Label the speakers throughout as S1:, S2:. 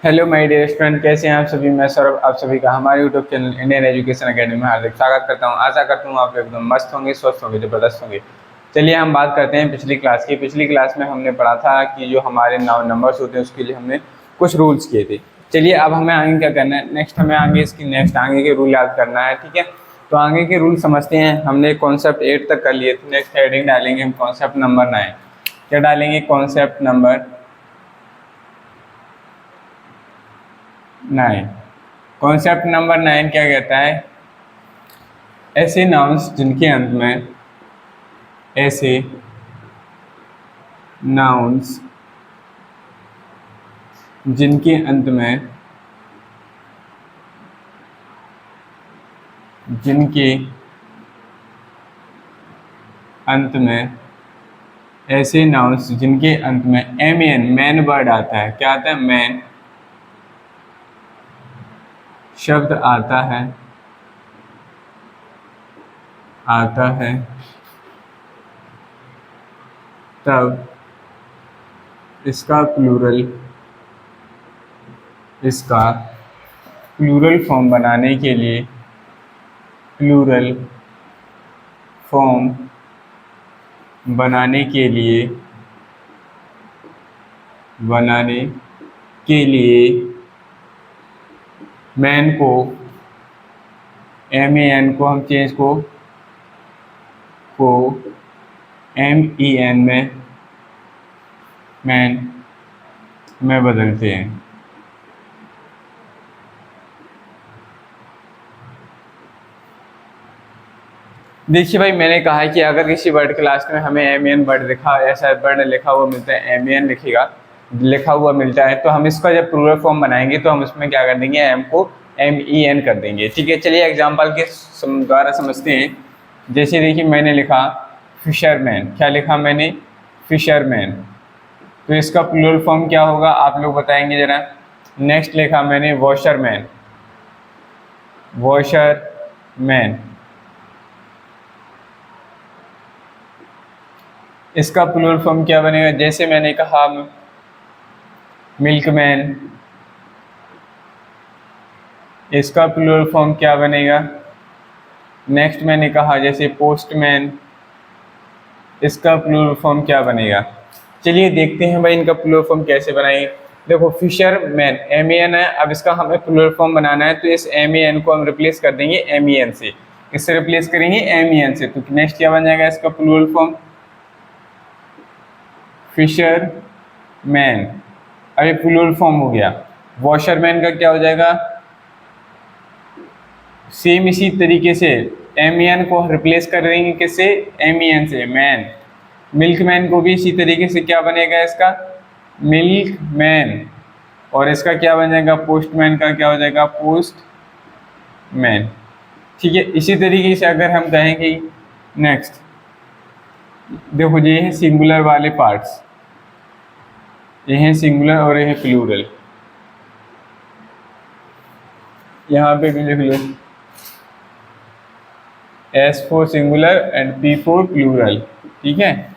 S1: Hello my dear student, कैसे हैं आप सभी। मैं सौरभ आप सभी का हमारे YouTube channel Indian education academy में हार्दिक स्वागत करता हूं। आशा करता हूं आप लोग एकदम मस्त होंगे, स्वस्थ होंगे, जबरदस्त होंगे। चलिए हम बात करते हैं पिछली क्लास की। पिछली क्लास में हमने पढ़ा था कि जो हमारे नंबर्स होते हैं उसके लिए हमने कुछ रूल्स किए थे। चलिए अब हमें आगे क्या करना है, नेक्स्ट हमें आगे के रूल याद करना है। ठीक है, तो आगे के रूल समझते हैं। हमने कॉन्सेप्ट 8 तक कर लिए थे। नेक्स्ट हेडिंग डालेंगे हम कॉन्सेप्ट नंबर 9। क्या डालेंगे? Concept number 9। कॉन्सेप्ट नंबर 9 क्या कहता है? ऐसे नाउन्स जिनके अंत में ऐसे नाउन्स जिनके अंत में जिनके अंत में ऐसे नाउन्स जिनके अंत में एन मैन वर्ड आता है। क्या आता है? मैन शब्द आता है तब इसका प्लूरल फॉर्म बनाने के लिए प्लूरल फॉर्म बनाने के लिए मैन को MEN को हम चेंज को MEN में बदलते हैं। देखिए भाई, मैंने कहा है कि अगर किसी वर्ड के लास्ट में हमें MEN वर्ड ऐसा वर्ड लिखा हुआ मिलता है, MEN लिखा हुआ मिलता है, तो हम इसका जब प्लूरल फॉर्म बनाएंगे तो हम उसमें क्या कर देंगे? M को MEN कर देंगे। ठीक है, चलिए एग्जाम्पल के द्वारा समझते हैं। जैसे देखिए, मैंने लिखा फिशरमैन। क्या लिखा मैंने? फिशरमैन। तो इसका प्लूरल फॉर्म क्या होगा आप लोग बताएंगे जरा। नेक्स्ट लिखा मैंने वॉशरमैन। इसका प्लूरल फॉर्म क्या बनेगा? जैसे मैंने कहा मिल्कमैन, इसका प्लूरल फॉर्म क्या बनेगा? नेक्स्ट मैंने कहा जैसे पोस्टमैन, इसका प्लूरल फॉर्म क्या बनेगा? चलिए देखते हैं भाई इनका प्लूरल फॉर्म कैसे बनाएंगे। देखो, फिशरमैन MEN है, अब इसका हमें प्लूरल फॉर्म बनाना है, तो इस MEN को हम रिप्लेस कर देंगे MEN से। इससे रिप्लेस करेंगे MEN से, तो नेक्स्ट क्या बन जाएगा इसका प्लूरल फॉर्म? फिशरमैन। अब ये प्लूरल फॉर्म हो गया। वॉशरमैन का क्या हो जाएगा? सेम इसी तरीके से MEN को रिप्लेस कर देंगे किससे? MEN से, मैन। मिल्कमैन को भी इसी तरीके से क्या बनेगा इसका? मिल्कमैन। और इसका क्या बन जाएगा? पोस्टमैन का क्या हो जाएगा? पोस्टमैन। ठीक है, इसी तरीके से अगर हम कहेंगे नेक्स्ट, देखो ये है सिंगुलर वाले पार्ट्स, ये है सिंगुलर और ये है प्लूरल। यहाँ पे भी लिख लो S for singular and P for plural. ठीक है,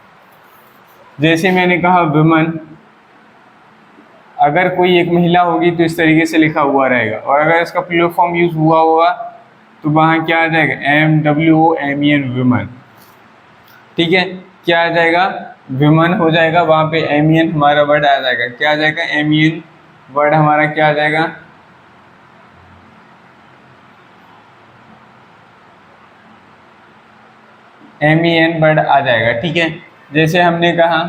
S1: जैसे मैंने कहा वुमन, अगर कोई एक महिला होगी तो इस तरीके से लिखा हुआ रहेगा, और अगर इसका प्लूरल फॉर्म यूज हुआ होगा तो वहाँ क्या आ जाएगा? MWOMEN woman. ठीक है, क्या आ जाएगा? वुमन हो जाएगा, वहाँ पे MEN हमारा वर्ड आ जाएगा। क्या आ जाएगा? MEN वर्ड हमारा क्या आ जाएगा? MEN वर्ड आ जाएगा। ठीक है, जैसे हमने कहा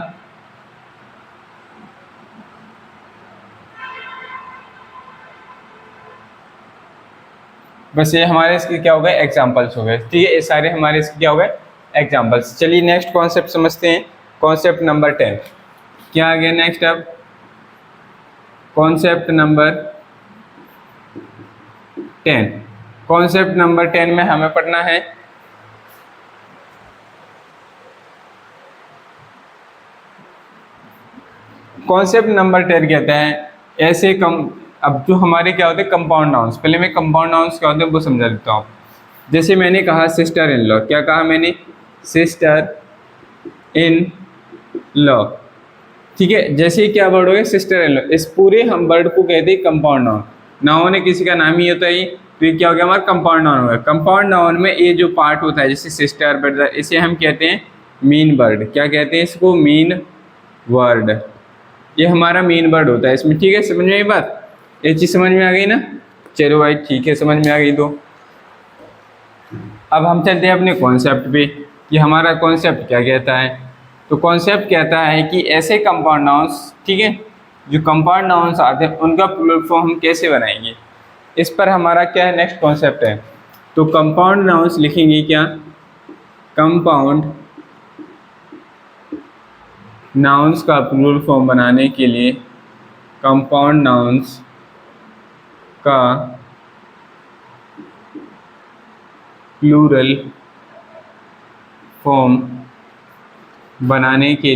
S1: बस ये हमारे इसके क्या हो गए? एग्जाम्पल्स हो गए। ठीक है, ये सारे हमारे इसके क्या हो गए? एग्जाम्पल्स। चलिए नेक्स्ट कॉन्सेप्ट समझते हैं। कॉन्सेप्ट नंबर 10 क्या आ गया नेक्स्ट? अब कॉन्सेप्ट नंबर 10। कॉन्सेप्ट नंबर 10 में हमें पढ़ना है कॉन्सेप्ट नंबर 10 कहता है ऐसे अब जो हमारे क्या होते हैं? Compound nouns. पहले मैं कंपाउंड नाउन्स क्या होते हैं वो समझा देता हूँ। जैसे मैंने कहा सिस्टर इन लॉ। क्या कहा मैंने? Sister in law. ठीक है। जैसे ही क्या वर्ड हो गया, सिस्टर इन लॉ, इस पूरे हम वर्ड को कहते हैं कंपाउंड नाउन। नाउन है किसी का नाम ही होता है, तो ये क्या हो गया हमारा कंपाउंड नाउन हो गया। कंपाउंड नाउन में ये जो पार्ट होता है जैसे सिस्टर ब्रदर, इसे हम कहते हैं मीन वर्ड। क्या कहते हैं इसको? Mean word. ये हमारा मीन वर्ड होता है इसमें। ठीक है, समझ में आई बात? ये चीज़ समझ में आ गई ना? चलो भाई ठीक है, समझ में आ गई। तो अब हम चलते हैं अपने कॉन्सेप्ट पे कि हमारा कॉन्सेप्ट क्या कहता है। तो कॉन्सेप्ट कहता है कि ऐसे कंपाउंड नाउन्स, ठीक है, जो कंपाउंड नाउन्स आते हैं उनका प्लूरल फॉर्म हम कैसे बनाएंगे, इस पर हमारा क्या है नेक्स्ट कॉन्सेप्ट है। तो कंपाउंड नाउन्स लिखेंगे क्या? कंपाउंड नाउन्स का प्लूरल फॉर्म बनाने के लिए कंपाउंड नाउन्स का प्लूरल फॉर्म बनाने के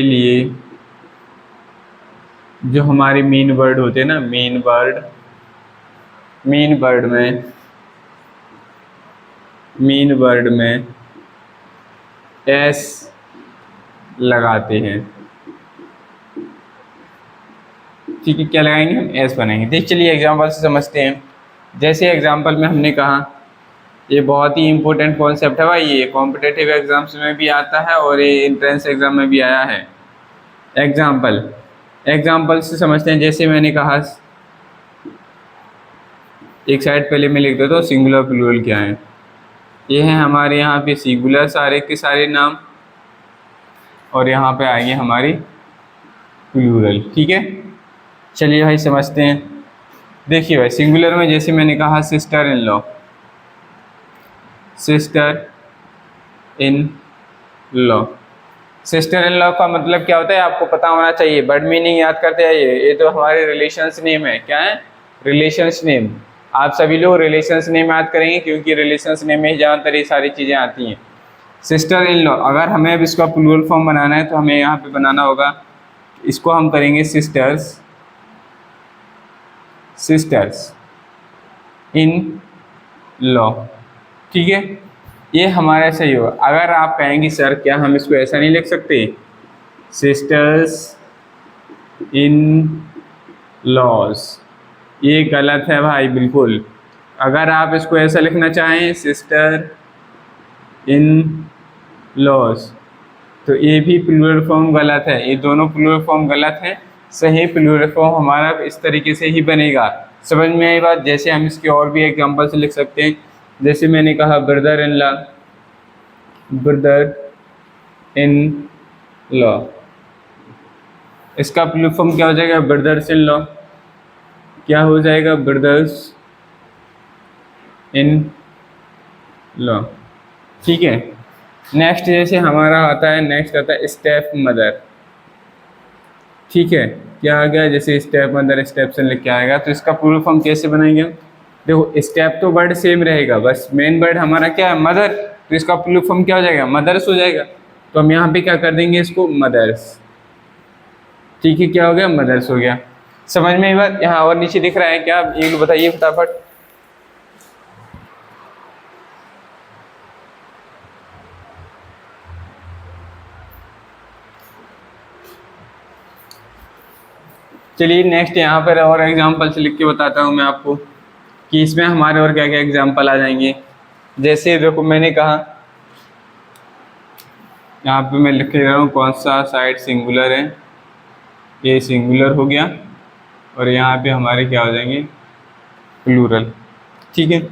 S1: लिए जो हमारे मीन वर्ड होते हैं ना, मीन वर्ड में एस लगाते हैं। ठीक है, क्या लगाएंगे हम? एस बनाएंगे। देख चलिए एग्जाम्पल से समझते हैं। जैसे एग्जाम्पल में हमने कहा, ये बहुत ही इंपॉर्टेंट कॉन्सेप्ट है भाई, ये कॉम्पिटेटिव एग्जाम्स में भी आता है और ये एंट्रेंस एग्जाम में भी आया है। एग्जाम्पल से समझते हैं। जैसे मैंने कहा, एक साइड पहले मैं लिख देता हूँ सिंगुलर प्लूरल क्या है। ये है हमारे यहाँ पे सिंगुलर सारे के सारे नाम, और यहाँ पे आएंगे हमारी प्लूरल। ठीक है, चलिए भाई समझते हैं। देखिए भाई, सिंगुलर में जैसे मैंने कहा सिस्टर इन लॉ का मतलब क्या होता है आपको पता होना चाहिए। वर्ड मीनिंग याद करते आइए। ये तो हमारे रिलेशंस नेम है। क्या है? Relations name. आप सभी लोग रिलेशंस नेम याद करेंगे क्योंकि रिलेशंस नेम में ज़्यादातर ये सारी चीज़ें आती हैं। सिस्टर इन लॉ, अगर हमें अब इसका प्लूरल फॉर्म बनाना है तो हमें यहाँ पे बनाना होगा, इसको हम करेंगे सिस्टर्स इन लॉ। ठीक है, ये हमारा सही होगा। अगर आप कहेंगे सर क्या हम इसको ऐसा नहीं लिख सकते, सिस्टर्स इन लॉज, ये गलत है भाई बिल्कुल। अगर आप इसको ऐसा लिखना चाहें सिस्टर इन लॉज, तो ये भी प्लूरल फॉर्म गलत है। ये दोनों प्लूरल फॉर्म गलत है। सही प्लूरल फॉर्म हमारा इस तरीके से ही बनेगा। समझ में आई बात? जैसे हम इसके और भी एग्जांपल से लिख सकते हैं। जैसे मैंने कहा ब्रदर इन लॉ, इसका प्लूरल फॉर्म क्या हो जाएगा? Brothers in law. क्या हो जाएगा? Brothers in law. ठीक है, नेक्स्ट जैसे हमारा आता है, नेक्स्ट आता है स्टेप मदर। ठीक है, क्या आ गया? जैसे स्टेप मदर, स्टेप सन लिख के आएगा, तो इसका प्लूरल फॉर्म कैसे बनाएंगे हम? देखो, स्टेप तो वर्ड सेम रहेगा, बस मेन वर्ड हमारा क्या है? मदर। तो इसका प्लूरल फॉर्म क्या हो जाएगा? मदर्स हो जाएगा। तो हम यहाँ पे क्या कर देंगे इसको? मदर्स। ठीक है, क्या हो गया? मदर्स हो गया। समझ में आई बात? यहाँ और नीचे दिख रहा है क्या? एक बताइए फटाफट। चलिए नेक्स्ट यहाँ पर और एग्जांपल से लिख के बताता हूँ मैं आपको कि इसमें हमारे और क्या क्या एग्जांपल आ जाएंगे। जैसे देखो, मैंने कहा यहाँ पे मैं लिख रहा हूँ कौन सा साइड सिंगुलर है, ये सिंगुलर हो गया, और यहाँ पे हमारे क्या हो जाएंगे? प्लूरल। ठीक है,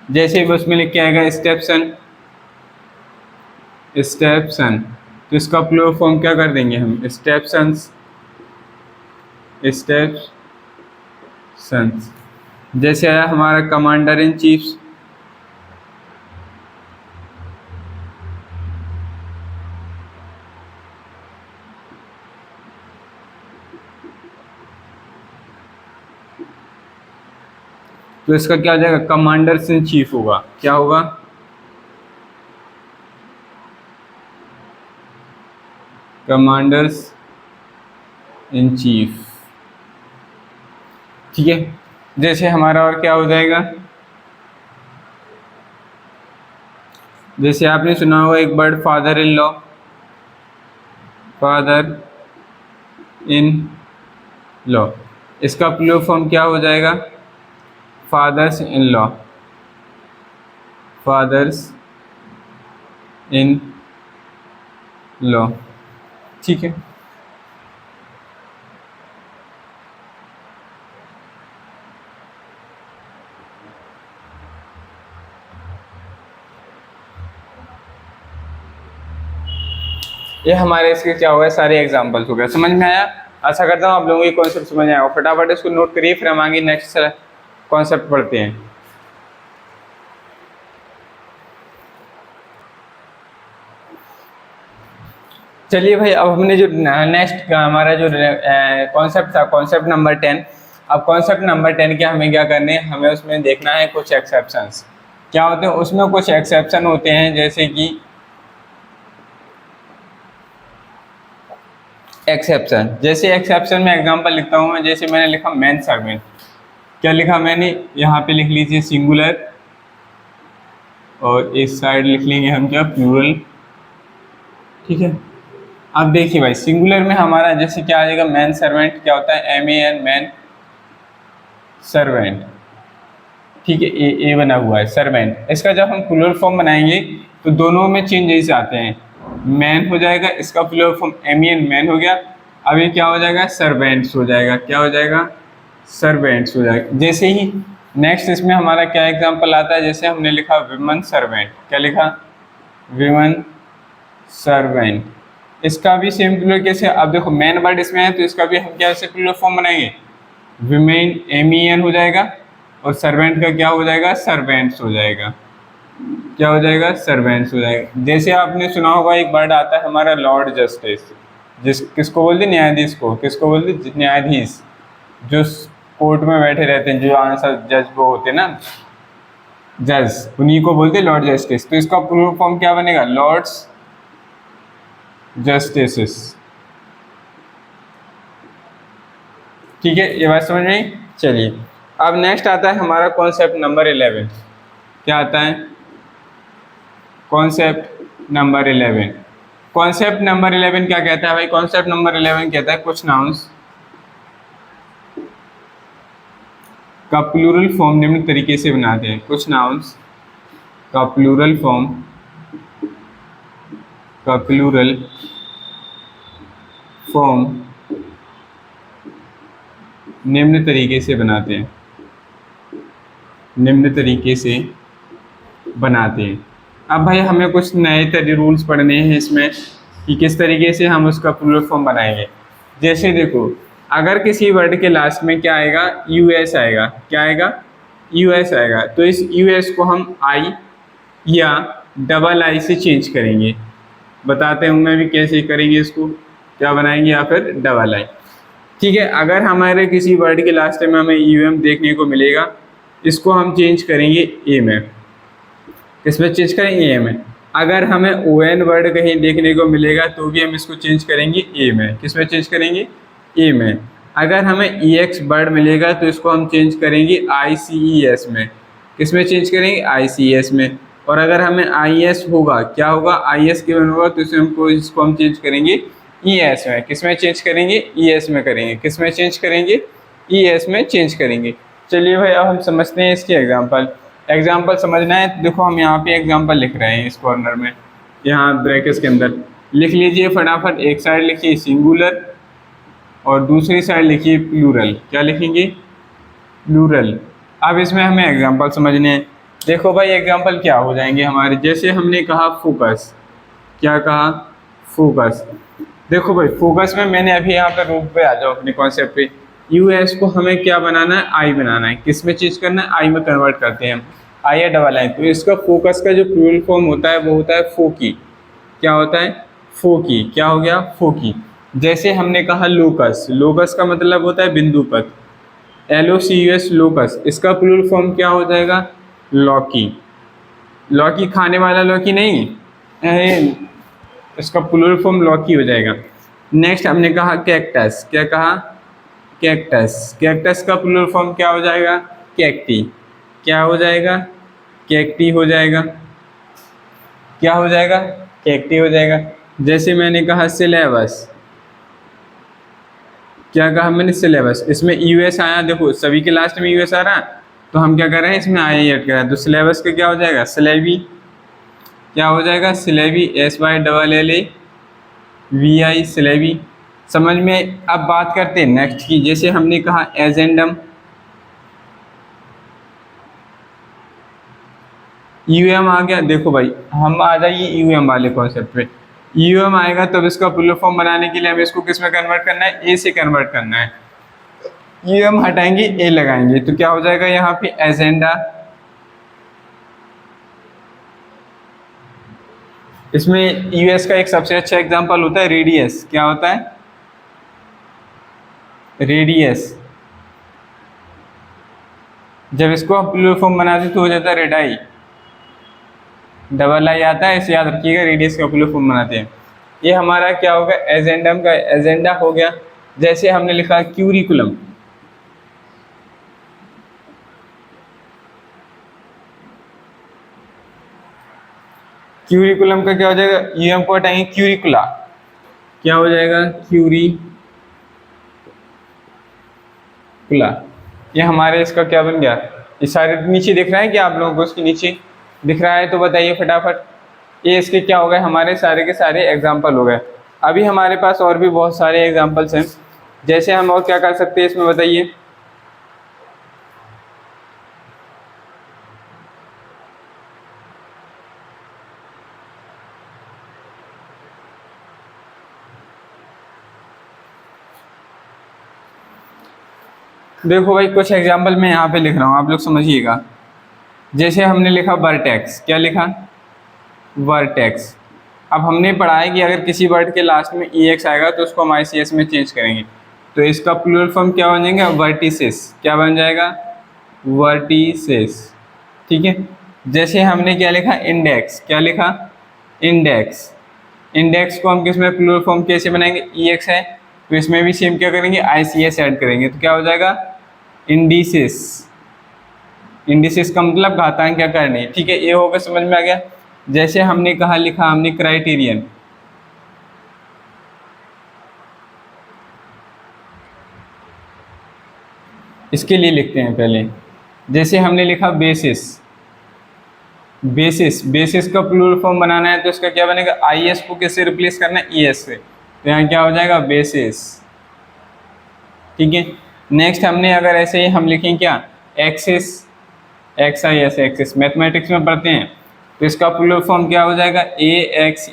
S1: जैसे बस में लिख के आएगा स्टेप सन, तो इसका प्लूरल फॉर्म क्या कर देंगे हम? Step sons. जैसे आया हमारा कमांडर इन चीफ, तो इसका क्या हो जाएगा? कमांडर्स इन चीफ होगा। क्या होगा? Commanders in chief. ठीक है, जैसे हमारा और क्या हो जाएगा? जैसे आपने सुना होगा एक word father in law, father in law, इसका प्लूरल फॉर्म क्या हो जाएगा? Fathers in law, fathers in law. ठीक है, ये हमारे इसके क्या हुआ, सारे एग्जांपल्स हो गए। समझ में आया? आशा करता हूँ आप लोगों को कॉन्सेप्ट समझ आया। फटाफट इसको नोट करिए, फिर हम आगे नेक्स्ट कॉन्सेप्ट पढ़ते हैं। चलिए भाई, अब हमने जो नेक्स्ट हमारा जो कॉन्सेप्ट था, कॉन्सेप्ट नंबर 10। अब कॉन्सेप्ट नंबर 10 के हमें क्या करने हैं, हमें उसमें देखना है कुछ एक्सेप्शंस। क्या होते हैं उसमें? कुछ एक्सेप्शन होते हैं, जैसे कि एक्सेप्शन, जैसे एक्सेप्शन में एग्जांपल लिखता हूँ मैं। जैसे मैंने लिखा मैन सर्वेंट, क्या लिखा मैंने? यहाँ पे लिख लीजिए सिंगुलर, और इस साइड लिख लेंगे हम क्या, प्लूरल। ठीक है, अब देखिए भाई, सिंगुलर में हमारा जैसे क्या आ जाएगा, मैन सर्वेंट क्या होता है, MAN, मैन सर्वेंट। ठीक है, ए बना हुआ है सर्वेंट। इसका जब हम प्लूरल फॉर्म बनाएंगे तो दोनों में चेंजेस आते हैं। मैन हो जाएगा, इसका प्लूरल फॉर्म MAN, मैन हो गया। अब ये क्या हो जाएगा, सर्वेंट्स हो जाएगा। क्या हो जाएगा? सर्वेंट्स हो जाएगा। जैसे ही नेक्स्ट इसमें हमारा क्या एग्जांपल आता है, जैसे हमने लिखा विमन सर्वेंट। क्या लिखा? Women servant. इसका भी सेम प्लूरल कैसे? अब देखो मैन वर्ड इसमें है, तो इसका भी हम क्या ऐसे प्लूरल फॉर्म बनाएंगे, विमेन, MEN हो जाएगा, और सर्वेंट का क्या हो जाएगा, सर्वेंट्स हो जाएगा। क्या हो जाएगा? सर्वेंट्स हो जाएगा। जैसे आपने सुना होगा एक वर्ड आता है हमारा लॉर्ड जस्टिस, किसको बोलते? न्यायाधीश को। किसको बोलते? न्यायाधीश, जो कोर्ट में बैठे रहते हैं, जो आंसर जज वो होते हैं ना, जज, उन्हीं को बोलते हैं लॉर्ड जस्टिस। तो इसका प्लूरल फॉर्म क्या बनेगा, लॉर्ड्स जस्टिस। ठीक है, ये बात समझ में आई? चलिए, अब नेक्स्ट आता है हमारा कॉन्सेप्ट नंबर 11। क्या आता है? Concept number 11। कॉन्सेप्ट नंबर 11 क्या कहता है भाई? कॉन्सेप्ट नंबर 11 कहता है कुछ नाउन्स का प्लूरल फॉर्म निम्न तरीके से बनाते हैं। कुछ नाउन्स का प्लूरल फॉर्म निम्न तरीके से बनाते हैं। निम्न तरीके से बनाते हैं। अब भाई हमें कुछ नए रूल्स पढ़ने हैं इसमें कि किस तरीके से हम उसका प्लूरल फॉर्म बनाएंगे। जैसे देखो, अगर किसी वर्ड के लास्ट में क्या आएगा, US आएगा। क्या आएगा? US आएगा। तो इस US को हम I या I से चेंज करेंगे। बताते हूँ मैं भी कैसे करेंगे इसको, क्या बनाएंगे, या फिर I। ठीक है, अगर हमारे किसी वर्ड के लास्ट में हमें UM देखने को मिलेगा, इसको हम चेंज करेंगे A में। किसमें चेंज करेंगे? A में। अगर हमें ON वर्ड कहीं देखने को मिलेगा तो भी हम इसको चेंज करेंगे A में। किसमें चेंज करेंगे? A में। अगर हमें EX वर्ड मिलेगा तो इसको हम चेंज करेंगे ICES में। किसमें चेंज करेंगे? ICS में। और अगर हमें IS होगा, क्या होगा, IS के वन होगा, तो इसको हम चेंज करेंगे ES में। किसमें चेंज करेंगे? ES में करेंगे। किसमें चेंज करेंगे? ES में चेंज करेंगे। चलिए भाई, अब हम समझते हैं इसके एग्जाम्पल समझना है। देखो हम यहाँ पे एग्जाम्पल लिख रहे हैं इस कॉर्नर में, यहाँ ब्रैकेट्स के अंदर लिख लीजिए फटाफट। एक साइड लिखिए सिंगुलर और दूसरी साइड लिखिए प्लूरल। क्या लिखेंगे? प्लूरल। अब इसमें हमें एग्जाम्पल समझने हैं। देखो भाई, एग्जाम्पल क्या हो जाएंगे हमारे, जैसे हमने कहा फोकस। क्या कहा? फोकस। देखो भाई, फोकस में मैंने अभी यहाँ पे रूप पे आ जाओ अपने कॉन्सेप्ट पे। US को हमें क्या बनाना है? I बनाना है। किस में चेंज करना है? I में कन्वर्ट करते हैं हम, I या I। तो इसका फोकस का जो प्लूरल फॉर्म होता है वो होता है फोकी। क्या होता है? फोकी। क्या हो गया? फोकी। जैसे हमने कहा लोकस। लोकस का मतलब होता है बिंदु पथ, LOCUS, लोकस। इसका प्लूरल फॉर्म क्या हो जाएगा? लौकी। लौकी खाने वाला लौकी नहीं, इसका प्लूरल फॉर्म लौकी हो जाएगा। नेक्स्ट हमने कहा कैक्टस। क्या कहा? कैक्टस। कैक्टस का प्लूरल फॉर्म क्या हो जाएगा? कैक्टी। क्या हो जाएगा? कैक्टी हो जाएगा। क्या हो जाएगा, के हो जाएगा। जैसे मैंने कहा सिलेबस, क्या कहा मैंने, सिलेबस, इसमें यूएस आया, देखो सभी के लास्ट में यूएस आ रहा है, तो हम क्या कर रहे हैं, इसमें आई ऐड कर रहे हैं, तो सिलेबस का क्या हो जाएगा, सिलेबी, क्या हो जाएगा, सिलेबी, SYLLAVI, सिलेबी। समझ में। अब बात करते हैं नेक्स्ट की, जैसे हमने कहा एजेंडम, यूएम आ गया। देखो भाई, हम आ जाइए यूएम वाले कॉन्सेप्ट पे। यूएम आएगा तब इसका प्लूरल फॉर्म बनाने के लिए हमें इसको किस में कन्वर्ट करना है, ए से कन्वर्ट करना है। यूएम हटाएंगे, ए लगाएंगे, तो क्या हो जाएगा यहाँ पे एजेंडा। इसमें यूएस का एक सबसे अच्छा एग्जांपल होता है रेडियस। क्या होता है, रेडियस। जब इसको हम प्लूरल फॉर्म बनाते तो हो जाता है रेडाई, डबल आई आता है, इसे याद रखिएगा, रेडियस का प्लूरल फॉर्म बनाते हैं। ये हमारा क्या होगा, एजेंडम का एजेंडा हो गया। जैसे हमने लिखा क्यूरिकुलम, क्यूरिकुलम का क्या हो जाएगा, यूएम को हटाएंगे, क्यूरिकुला, क्या हो जाएगा, क्यूरिकुला। ये हमारे इसका क्या बन गया, ये सारे नीचे दिख रहा है क्या आप लोगों को, इसके नीचे दिख रहा है तो बताइए फटाफट। ये इसके क्या हो गए, हमारे सारे के सारे एग्जाम्पल हो गए। अभी हमारे पास और भी बहुत सारे एग्जाम्पल्स हैं, जैसे हम और क्या कर सकते हैं इसमें बताइए। देखो भाई, कुछ एग्जाम्पल मैं यहाँ पे लिख रहा हूँ, आप लोग समझिएगा। जैसे हमने लिखा वर्टेक्स, क्या लिखा, वर्टेक्स। अब हमने पढ़ा है कि अगर किसी वर्ड के लास्ट में EX आएगा तो उसको हम ICS में चेंज करेंगे, तो इसका प्लूरल फॉर्म क्या बन जाएगा, वर्टिसेस। क्या बन जाएगा, वर्टिसेस। ठीक है। जैसे हमने क्या लिखा, इंडेक्स, क्या लिखा, इंडेक्स। इंडेक्स को हम किस में प्लूरल फॉर्म कैसे बनाएंगे, EX है तो इसमें भी सेम क्या करेंगे, ICS ऐड करेंगे, तो क्या हो जाएगा, इंडिसेस। इंडिसेस का मतलब घातांक क्या करने, ठीक है, ये होगा, समझ में आ गया। जैसे हमने कहा लिखा हमने क्राइटेरियन, इसके लिए लिखते हैं पहले। जैसे हमने लिखा बेसिस, बेसिस, बेसिस का प्लूरल फॉर्म बनाना है तो इसका क्या बनेगा, IS को किससे रिप्लेस करना है, ES से, तो यहाँ क्या हो जाएगा, बेसिस। ठीक है। नेक्स्ट हमने अगर ऐसे ही हम लिखें क्या, एक्सिस, XIS, एक्सिस, मैथमेटिक्स में पढ़ते हैं तो इसका प्लूरल फॉर्म क्या हो जाएगा, AXESS,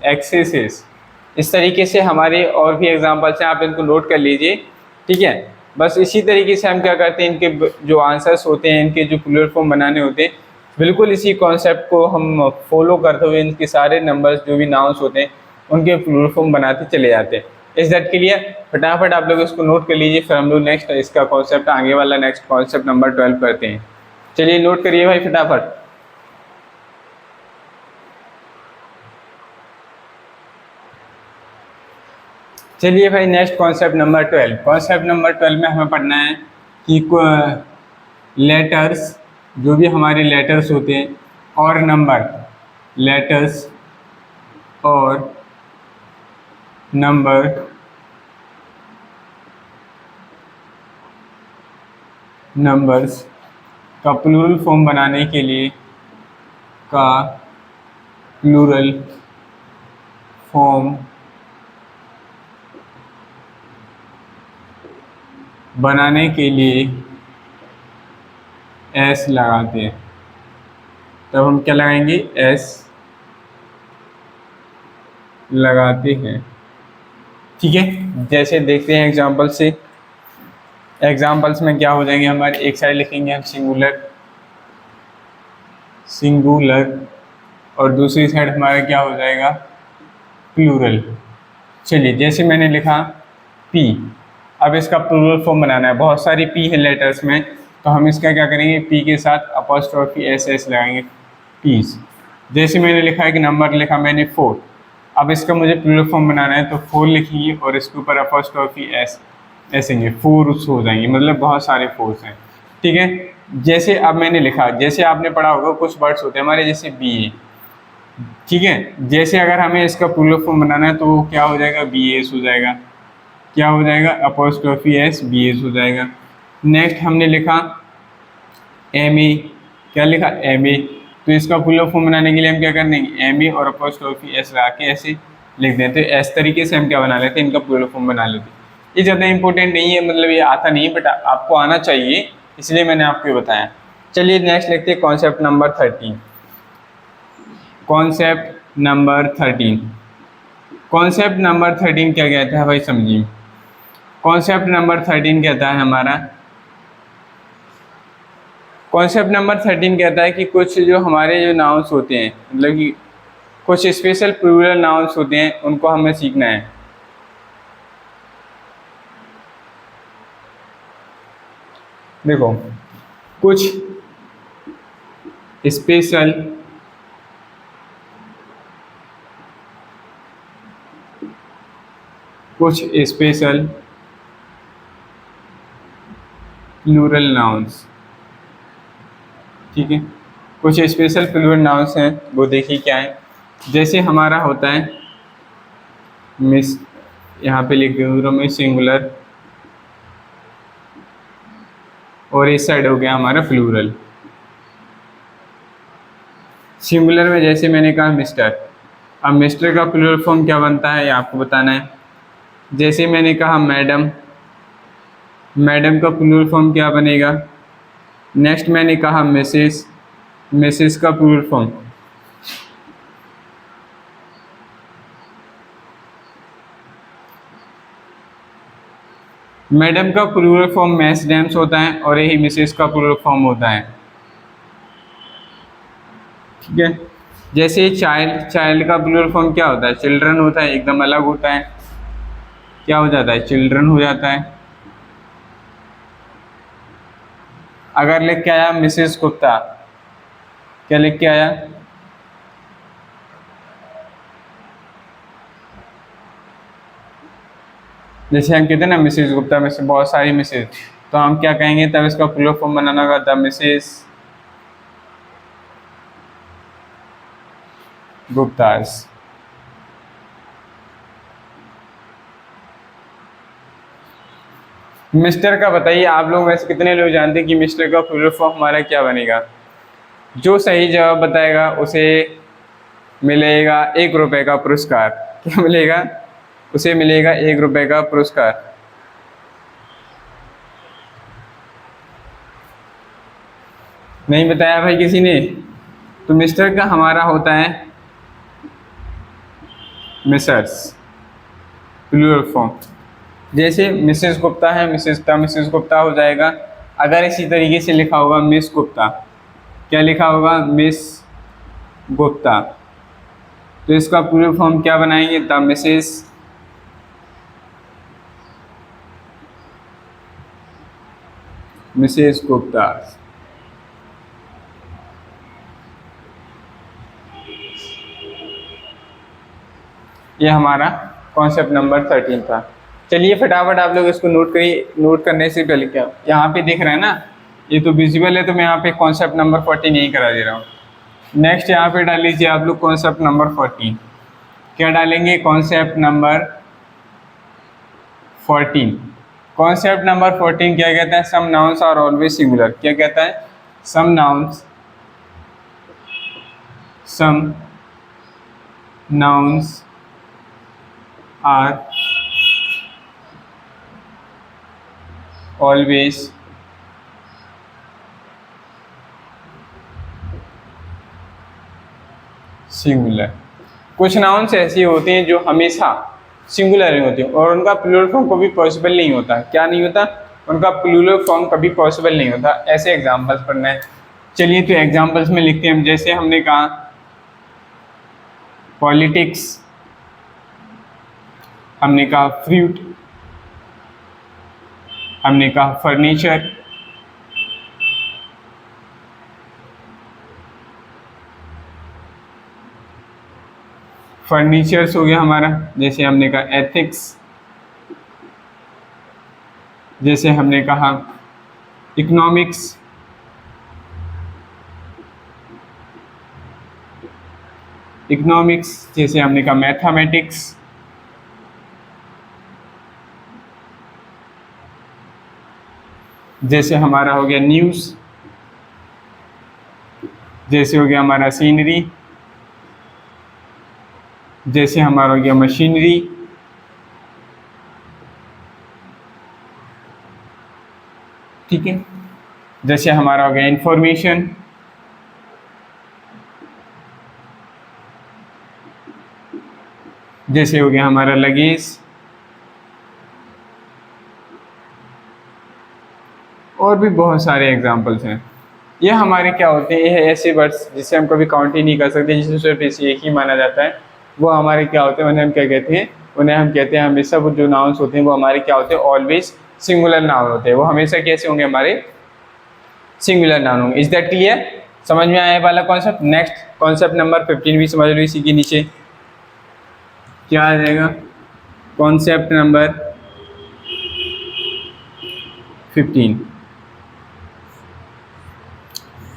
S1: एक्सिस। इस तरीके से हमारे और भी एग्जाम्पल्स हैं, आप इनको नोट कर लीजिए। ठीक है। बस इसी तरीके से हम क्या करते हैं, इनके जो आंसर्स होते हैं, इनके जो प्लूरल फॉर्म बनाने होते हैं, बिल्कुल इसी कॉन्सेप्ट को हम फॉलो करते हुए इनके सारे नंबर्स जो भी नाउंस होते हैं उनके प्लूरल फॉर्म बनाते चले जाते हैं। इस दैट के लिए फटाफट आप लोग इसको नोट कर लीजिए, फिर हम लोग नेक्स्ट इसका कॉन्सेप्ट आगे वाला नेक्स्ट कॉन्सेप्ट नंबर 12 करते हैं। चलिए नोट करिए भाई फटाफट। चलिए भाई, next concept number 12। Concept number 12 में हमें पढ़ना है कि लेटर्स, जो भी हमारे लेटर्स होते हैं, और नंबर, लेटर्स और नंबर नंबर्स का प्लूरल फॉर्म बनाने के लिए, का प्लूरल फॉर्म बनाने के लिए S लगाते हैं, तब हम क्या लगाएंगे, S लगाते हैं। ठीक है। जैसे देखते हैं एग्जांपल से, एग्जांपल्स में क्या हो जाएंगे हमारे, एक साइड लिखेंगे हम सिंगुलर, सिंगुलर, और दूसरी साइड हमारा क्या हो जाएगा, प्लूरल। चलिए, जैसे मैंने लिखा P, अब इसका प्लूरल फॉर्म बनाना है, बहुत सारी P है लेटर्स में, तो हम इसका क्या करेंगे, P के साथ अपॉस्ट्रोफी SS लगाएंगे, पीस। जैसे मैंने लिखा है कि नंबर लिखा मैंने 4, अब इसका मुझे प्लूरल फॉर्म बनाना है तो 4 लिखिए और इसके ऊपर अपॉस्ट्रोफी S ऐसेंगे, 4 हो जाएंगे, मतलब बहुत सारे 4 हैं। ठीक है। जैसे अब मैंने लिखा, जैसे आपने पढ़ा होगा कुछ वर्ड्स होते हैं हमारे, जैसे BA, ठीक है। जैसे अगर हमें इसका प्लूरल फॉर्म बनाना है तो वो क्या हो जाएगा, बी एस हो जाएगा। क्या हो जाएगा, अपोस्ट्रोफी एस बी एस हो जाएगा। नेक्स्ट हमने लिखा एम ए, क्या लिखा, एम ए। तो इसका प्लूरल फॉर्म बनाने के लिए हम क्या कर देंगे, एम ए और अपोस्ट्रोफी एस लगा के ऐसे लिख देते हैं। इस तरीके से हम क्या बना लेते हैं, इनका प्लूरल फॉर्म बना लेते हैं। ये ज़्यादा इंपॉर्टेंट नहीं है, मतलब ये आता नहीं है, बट आपको आना चाहिए, इसलिए मैंने आपको ये बताया। चलिए नेक्स्ट लिखते हैं concept number 13। Concept number 13, concept number 13 क्या कहता है भाई, समझिए। कॉन्सेप्ट नंबर 13 कहता है हमारा, कॉन्सेप्ट नंबर 13 कहता है कि कुछ जो हमारे जो नाउन्स होते हैं, मतलब कि कुछ स्पेशल प्लूरल नाउन्स होते हैं, उनको हमें सीखना है। देखो, कुछ स्पेशल प्लूरल नाउन्स, ठीक है। कुछ स्पेशल प्लूरल नाउन्स हैं, वो देखिए क्या है। जैसे हमारा होता है मिस, यहाँ पे लिख दूँ मैं सिंगुलर, और इस साइड हो गया हमारा प्लूरल। सिंगुलर में जैसे मैंने कहा मिस्टर, अब मिस्टर का प्लूरल फॉर्म क्या बनता है ये आपको बताना है। जैसे मैंने कहा मैडम, मैडम का प्लूरल फॉर्म क्या बनेगा। नेक्स्ट मैंने कहा मिसेस, मिसेस का प्लूरल फॉर्म, मैडम का प्लूरल फॉर्म मैसडेम्स होता है और यही मिसेस का प्लूरल फॉर्म होता है, ठीक है। जैसे चाइल्ड, चाइल्ड का प्लूरल फॉर्म क्या होता है, चिल्ड्रन होता है, एकदम अलग होता है, क्या हो जाता है, चिल्ड्रन हो जाता है। अगर लिख के आया मिसेस गुप्ता, क्या लिख के आया, जैसे हम कहते हैं ना मिसेस गुप्ता में से बहुत सारी मिसेस, तो हम क्या कहेंगे, तब इसका प्लूरल फॉर्म बनाना होगा द मिसेस गुप्तास। मिस्टर का बताइए, आप लोग वैसे कितने लोग जानते हैं कि मिस्टर का प्लूरल फॉर्म हमारा क्या बनेगा। जो सही जवाब बताएगा उसे मिलेगा 1 रुपये का पुरस्कार। क्या मिलेगा, उसे मिलेगा 1 रुपये का पुरस्कार। नहीं बताया भाई किसी ने। तो मिस्टर का हमारा होता है मिसर्स, प्लूरल फॉर्म। जैसे मिसेस गुप्ता है, मिसेस का मिसेस गुप्ता हो जाएगा। अगर इसी तरीके से लिखा होगा मिस गुप्ता, क्या लिखा होगा, मिस गुप्ता, तो इसका प्लूरल फॉर्म क्या बनाएंगे, द मिसेस मिसेस गुप्ता। ये हमारा कॉन्सेप्ट नंबर 13 था। चलिए फटाफट आप लोग इसको नोट करिए। नोट करने से पहले क्या, यहाँ पे दिख रहा है ना, ये तो विजिबल है, तो मैं यहाँ पे कॉन्सेप्ट नंबर 14 यही करा दे रहा हूँ। नेक्स्ट यहाँ पे डाल लीजिए आप लोग कॉन्सेप्ट नंबर 14। क्या डालेंगे, कॉन्सेप्ट नंबर 14। कॉन्सेप्ट नंबर 14 क्या कहता है, some nouns are always singular. क्या कहता है, some nouns are always singular. कुछ नाउन्स ऐसी होती हैं जो हमेशा सिंगुलर ही होती हैं और उनका प्लूरल फॉर्म कभी पॉसिबल नहीं होता। क्या नहीं होता, उनका प्लूरल फॉर्म कभी पॉसिबल नहीं होता। ऐसे एग्जांपल्स पढ़ना है। चलिए तो एग्जांपल्स में लिखते हैं हम। जैसे हमने कहा पॉलिटिक्स, हमने कहा फ्रूट, हमने कहा फर्नीचर, फर्नीचर्स हो गया हमारा। जैसे हमने कहा एथिक्स, जैसे हमने कहा इकोनॉमिक्स, इकोनॉमिक्स जैसे हमने कहा मैथमेटिक्स, जैसे हमारा हो गया न्यूज़, जैसे हो गया हमारा सीनरी, जैसे हमारा हो गया मशीनरी, ठीक है, जैसे हमारा हो गया इंफॉर्मेशन, जैसे हो गया हमारा लगेज, और भी बहुत सारे एग्जाम्पल्स हैं। ये हमारे क्या होते हैं, ये ऐसे वर्ड्स जिसे हम कभी काउंट ही नहीं कर सकते, जिसे सिर्फ इसे एक ही माना जाता है, वो हमारे क्या होते हैं, उन्हें हम क्या कहते हैं, उन्हें हम कहते हैं हमेशा, वो जो नाउन्स होते हैं वो हमारे क्या होते हैं, ऑलवेज सिंगुलर नाउन होते हैं। वो हमेशा कैसे होंगे, हमारे सिंगुलर नाउन होंगे। Is that clear? समझ में आया वाला कॉन्सेप्ट? नेक्स्ट कॉन्सेप्ट नंबर 15 भी समझ लो, इसी के नीचे क्या आ जाएगा, कॉन्सेप्ट नंबर 15।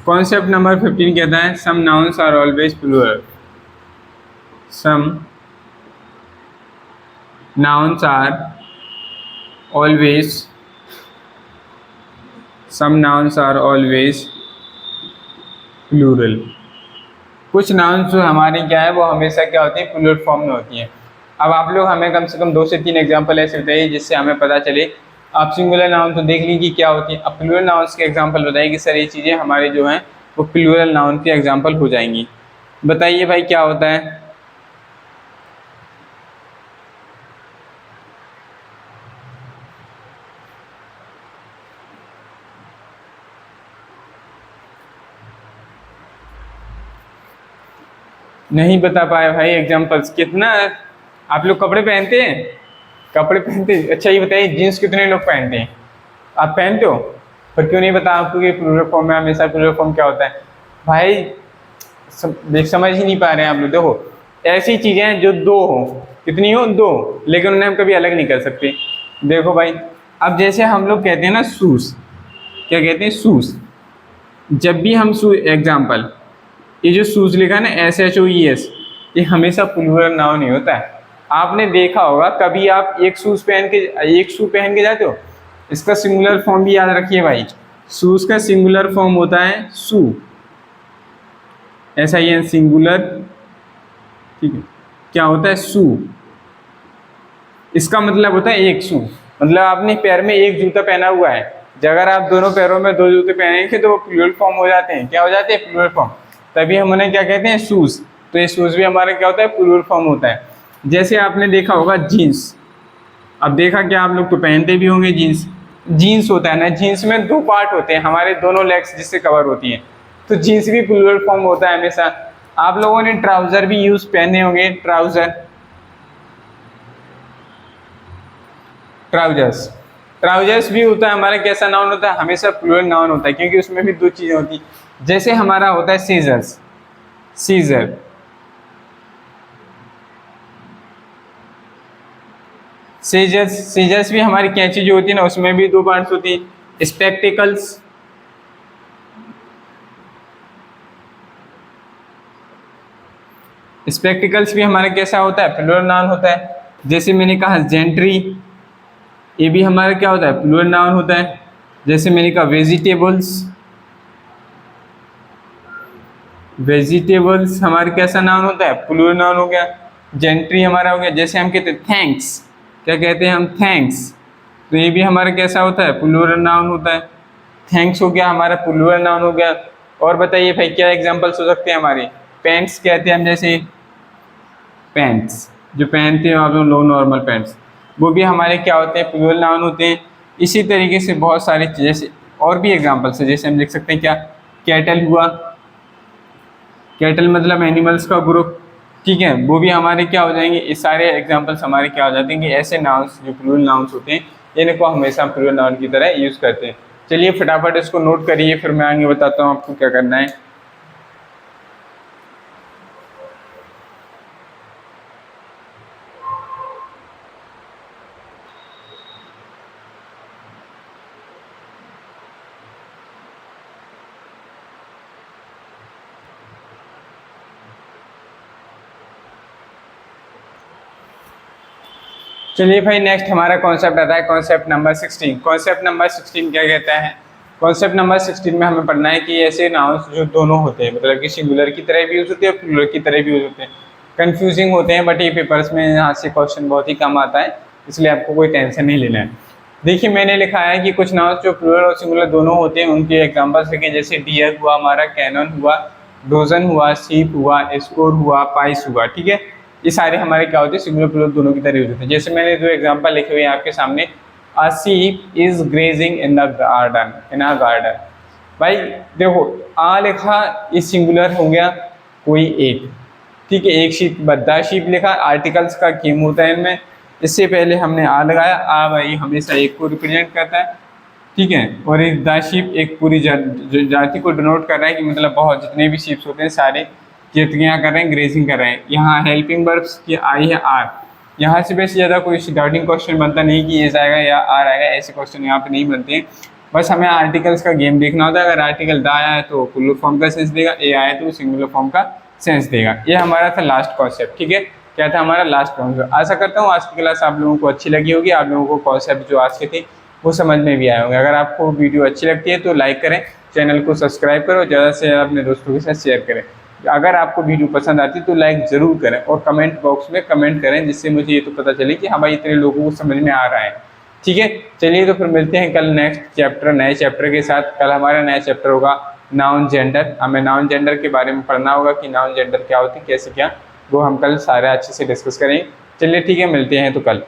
S1: कॉन्सेप्ट नंबर 15 कहता है some nouns are always plural. Some nouns are always, some nouns are always plural. कुछ नाउन्स जो हमारे क्या है वो हमेशा क्या होती है, प्लूरल फॉर्म में होती हैं। अब आप लोग हमें कम से कम 2 से 3 एग्जाम्पल ऐसे बताइए जिससे हमें पता चले। आप सिंगुलर नाउन तो देख लीजिए क्या होती है, अब प्लूरल नाउन्स के एग्जाम्पल बताइए कि सर ये चीज़ें हमारे जो हैं वो प्लूरल नाउन के एग्जाम्पल हो जाएंगी। बताइए भाई क्या होता है। नहीं बता पाए भाई एग्जाम्पल्स, कितना आप लोग कपड़े पहनते हैं? कपड़े पहनते हैं, अच्छा ये बताइए जीन्स कितने लोग पहनते हैं? आप पहनते हो, पर क्यों नहीं बता आपको कि प्लूरल फॉर्म में हमेशा प्लूरल फॉर्म क्या होता है? भाई देख समझ ही नहीं पा रहे हैं आप लोग। देखो ऐसी चीज़ें हैं जो दो हो, कितनी हो, दो, लेकिन उन्हें हम कभी अलग नहीं कर सकते। देखो भाई, अब जैसे हम लोग कहते हैं ना शूज़, क्या कहते हैं, शूज़। जब भी हम एग्जाम्पल, ये जो शूज़ लिखा है ना SHOES, ये हमेशा प्लूरल नाउन नहीं होता है। आपने देखा होगा कभी आप एक शू पहन के जाते हो, इसका सिंगुलर फॉर्म भी याद रखिए भाई। शूज़ का सिंगुलर फॉर्म होता है शू, SIN सिंगुलर, ठीक है, क्या होता है, शू। इसका मतलब होता है एक शू, मतलब आपने पैर में एक जूता पहना हुआ है, अगर आप दोनों पैरों में 2 जूते पहनेंगे तो वो प्लूरल फॉर्म हो जाते हैं। क्या हो जाते हैं, प्लूरल फॉर्म। तभी हम उन्हें क्या कहते हैं, शूज़। तो ये शूज़ भी हमारा क्या होता है, प्लूरल फॉर्म होता है। जैसे आपने देखा होगा जीन्स, अब देखा क्या आप लोग तो पहनते भी होंगे जीन्स। जीन्स होता है ना, जीन्स में 2 पार्ट होते हैं, हमारे दोनों लेग्स जिससे कवर होती हैं, तो जीन्स भी प्लूरल फॉर्म होता है हमेशा। आप लोगों ने ट्राउजर भी पहने होंगे, ट्राउजर, ट्राउजर्स, ट्राउजर्स भी होता है हमारा कैसा नाउन होता है, हमेशा प्लूरल नाउन होता है, क्योंकि उसमें भी 2 चीजें होती हैं। जैसे हमारा होता है सीजर्स, सीजर, सीजर्स, सीजर्स भी हमारी कैंची जो होती है ना, उसमें भी 2 पार्ट्स होती है। स्पेक्टिकल्स, स्पेक्टिकल्स भी हमारा कैसा होता है, प्लूरल नाउन होता है। जैसे मैंने कहा जेंट्री, ये भी हमारा क्या होता है, प्लूरल नाउन होता है। जैसे मैंने कहा वेजिटेबल्स, वेजिटेबल्स हमारे कैसा नाउन होता है, प्लूरल नाउन हो गया। जेंट्री हमारा हो गया। जैसे हम कहते हैं थैंक्स, क्या कहते हैं हम, थैंक्स, तो ये भी हमारा कैसा होता है, प्लूरल नाउन होता है। थैंक्स हो गया हमारा प्लूरल नाउन हो गया। और बताइए भाई क्या एग्जांपल्स हो सकते हैं हमारे। पैंट्स कहते हैं हम, जैसे पैंट्स जो पहनते हैं आप लोग नॉर्मल पैंट्स, वो भी हमारे क्या होते हैं, प्लूरल नाउन होते हैं। इसी तरीके से बहुत सारी चीज़ें से और भी एग्जांपल्स है, जैसे हम लिख सकते हैं क्या, कैटल हुआ, कैटल मतलब एनिमल्स का ग्रुप, ठीक है, वो भी हमारे क्या हो जाएंगे। ये सारे एग्जांपल्स हमारे क्या हो जाते हैं कि ऐसे नाउन्स जो प्लूरल नाउन्स होते हैं, इनको हमेशा प्लूरल नाउन की तरह यूज़ करते हैं। चलिए फटाफट इसको नोट करिए, फिर मैं आगे बताता हूँ आपको क्या करना है। चलिए भाई, नेक्स्ट हमारा कॉन्सेप्ट आता है कॉन्सेप्ट नंबर 16। कॉन्सेप्ट नंबर 16 क्या कहता है? कॉन्सेप्ट नंबर 16 में हमें पढ़ना है कि ऐसे नाउन्स जो दोनों होते हैं, मतलब कि सिंगुलर की तरह भी यूज होते हैं, प्लूरल की तरह भी यूज होते हैं, कंफ्यूजिंग होते हैं, बट ये पेपर्स में यहाँ से क्वेश्चन बहुत ही कम आता है, इसलिए आपको कोई टेंशन नहीं लेना है। देखिए, मैंने लिखा है कि कुछ नाउन्स जो प्लूरल और सिंगुलर दोनों होते हैं उनके एग्जाम्पल्स लिखें, जैसे डियर हुआ हमारा, कैनन हुआ, डोजन हुआ, सीप हुआ, स्कोर हुआ, पाइस हुआ। ठीक है, ये सारे हमारे क्या होते हैं, सिंगुलर प्लूरल दोनों की तरह यूज होते हैं। जैसे मैंने दो एग्जांपल लिखे हुए हैं आपके सामने, a sheep is grazing in the garden, in a garden. भाई देखो, आ लिखा, ये सिंगुलर हो गया कोई एक, ठीक है, एक शीप, बद्दा शीप लिखा, आर्टिकल्स का गेम होता है इनमें। इससे पहले हमने आ लगाया, आ भाई हमेशा एक को रिप्रेजेंट करता है, ठीक है, और एक द शीप एक पूरी जाति को डिनोट कर रहा है कि मतलब बहुत जितने भी शीप्स होते हैं सारे क्या कर रहे हैं, ग्रेजिंग कर रहे हैं। यहाँ हेल्पिंग वर्ब्स की आई है आर, यहाँ से वैसे ज़्यादा कोई डाउटिंग क्वेश्चन बनता नहीं कि ये आएगा या आर आएगा, ऐसे क्वेश्चन यहाँ पे नहीं बनते हैं। बस हमें आर्टिकल्स का गेम देखना होता है। अगर आर्टिकल द आया है तो प्लूरल फॉर्म का सेंस देगा, ए आया तो सिंगुलर फॉर्म का सेंस देगा। ये हमारा था लास्ट कॉन्सेप्ट, ठीक है, क्या था हमारा लास्ट कॉन्सेप्ट। आशा करता हूँ आज की क्लास आप लोगों को अच्छी लगी होगी, आप लोगों को कॉन्सेप्ट जो आज के थे वो समझ में भी आए होंगे। अगर आपको वीडियो अच्छी लगती है तो लाइक करें, चैनल को सब्सक्राइब करो, ज़्यादा से ज़्यादा अपने दोस्तों के साथ शेयर करें। अगर आपको वीडियो पसंद आती है तो लाइक ज़रूर करें और कमेंट बॉक्स में कमेंट करें, जिससे मुझे ये तो पता चले कि हाँ भाई इतने लोगों को समझ में आ रहा है। ठीक है, चलिए तो फिर मिलते हैं कल नेक्स्ट चैप्टर, नए चैप्टर के साथ। कल हमारा नया चैप्टर होगा नाउन जेंडर। हमें नाउन जेंडर के बारे में पढ़ना होगा कि नाउन जेंडर क्या होती है, कैसे क्या, वो हम कल सारे अच्छे से डिस्कस करेंगे। चलिए ठीक है, मिलते हैं तो कल।